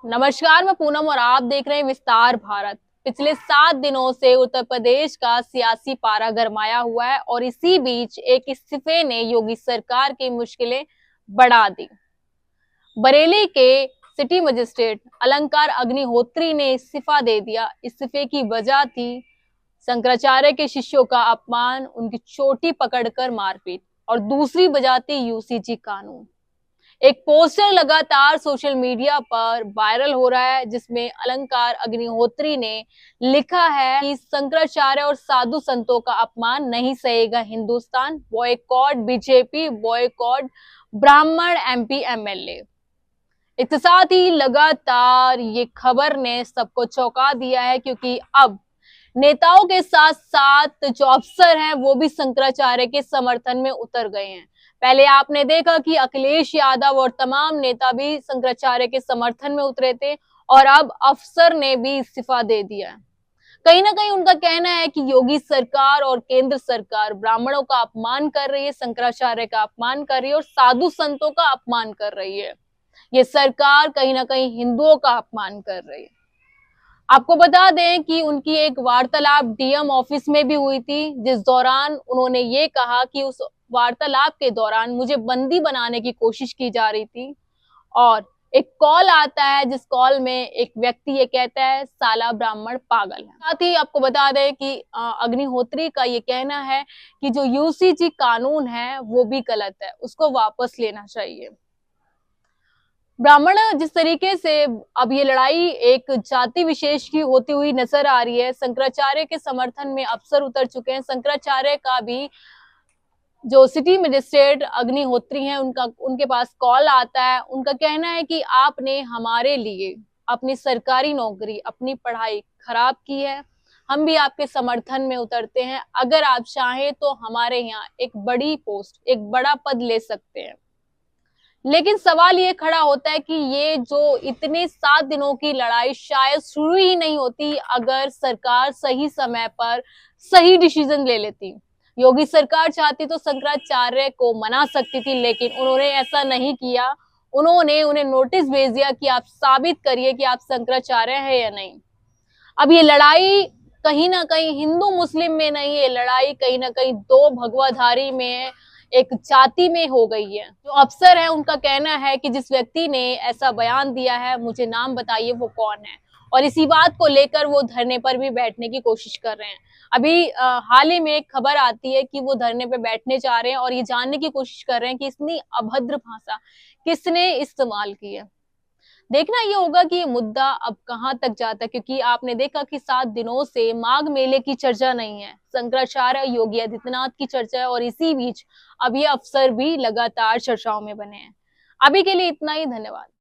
नमस्कार, मैं पूनम और आप देख रहे हैं विस्तार भारत। पिछले 7 दिनों से उत्तर प्रदेश का सियासी पारा गरमाया हुआ है और इसी बीच एक इस्तीफे ने योगी सरकार की मुश्किलें बढ़ा दी। बरेली के सिटी मजिस्ट्रेट अलंकार अग्निहोत्री ने इस्तीफा दे दिया। इस्तीफे की वजह थी शंकराचार्य के शिष्यों का अपमान, उनकी चोटी पकड़कर मारपीट और दूसरी वजह थी यूसीजी कानून। एक पोस्टर लगातार सोशल मीडिया पर वायरल हो रहा है जिसमें अलंकार अग्निहोत्री ने लिखा है कि शंकराचार्य और साधु संतों का अपमान नहीं सहेगा हिंदुस्तान, बॉयकॉट बीजेपी, बॉयकॉट ब्राह्मण एमपी एमएलए। इसके साथ ही लगातार ये खबर ने सबको चौंका दिया है क्योंकि अब नेताओं के साथ साथ जो अफसर हैं वो भी शंकराचार्य के समर्थन में उतर गए हैं। पहले आपने देखा कि अखिलेश यादव और तमाम नेता भी शंकराचार्य के समर्थन में उतरे थे और अब अफसर ने भी इस्तीफा दे दिया है। कहीं ना कहीं उनका कहना है कि योगी सरकार और केंद्र सरकार ब्राह्मणों का अपमान कर रही है, शंकराचार्य का अपमान कर रही है और साधु संतों का अपमान कर रही है। ये सरकार कहीं ना कहीं हिंदुओं का अपमान कर रही है। आपको बता दें कि उनकी एक वार्तालाप डीएम ऑफिस में भी हुई थी, जिस दौरान उन्होंने ये कहा कि उस वार्तालाप के दौरान मुझे बंदी बनाने की कोशिश की जा रही थी और एक कॉल आता है जिस कॉल में एक व्यक्ति ये कहता है साला ब्राह्मण पागल है। साथ ही आपको बता दें कि अग्निहोत्री का ये कहना है कि जो यूसीजी कानून है वो भी गलत है, उसको वापस लेना चाहिए। ब्राह्मण जिस तरीके से अब ये लड़ाई एक जाति विशेष की होती हुई नजर आ रही है, शंकराचार्य के समर्थन में अफसर उतर चुके हैं। शंकराचार्य का भी जो सिटी मजिस्ट्रेट अग्निहोत्री हैं उनके पास कॉल आता है। उनका कहना है कि आपने हमारे लिए अपनी सरकारी नौकरी, अपनी पढ़ाई खराब की है, हम भी आपके समर्थन में उतरते हैं। अगर आप चाहें तो हमारे यहाँ एक बड़ी पोस्ट, एक बड़ा पद ले सकते हैं। लेकिन सवाल ये खड़ा होता है कि ये जो इतने 7 दिनों की लड़ाई शायद शुरू ही नहीं होती अगर सरकार सही समय पर सही डिसीजन ले लेती। योगी सरकार चाहती तो शंकराचार्य को मना सकती थी, लेकिन उन्होंने ऐसा नहीं किया। उन्होंने उन्हें नोटिस भेज दिया कि आप साबित करिए कि आप शंकराचार्य है या नहीं। अब ये लड़ाई कहीं ना कहीं हिंदू मुस्लिम में नहीं, ये लड़ाई कहीं ना कहीं दो भगवाधारी में है, एक जाति में हो गई है। जो अफसर है उनका कहना है कि जिस व्यक्ति ने ऐसा बयान दिया है मुझे नाम बताइए वो कौन है, और इसी बात को लेकर वो धरने पर भी बैठने की कोशिश कर रहे हैं। अभी हाल ही में एक खबर आती है कि वो धरने पे बैठने जा रहे हैं और ये जानने की कोशिश कर रहे हैं कि इतनी अभद्र भाषा किसने इस्तेमाल की है। देखना ये होगा कि ये मुद्दा अब कहां तक जाता है, क्योंकि आपने देखा कि 7 दिनों से माघ मेले की चर्चा नहीं है, शंकराचार्य योगी आदित्यनाथ की चर्चा है और इसी बीच अब ये अफसर भी लगातार चर्चाओं में बने हैं। अभी के लिए इतना ही, धन्यवाद।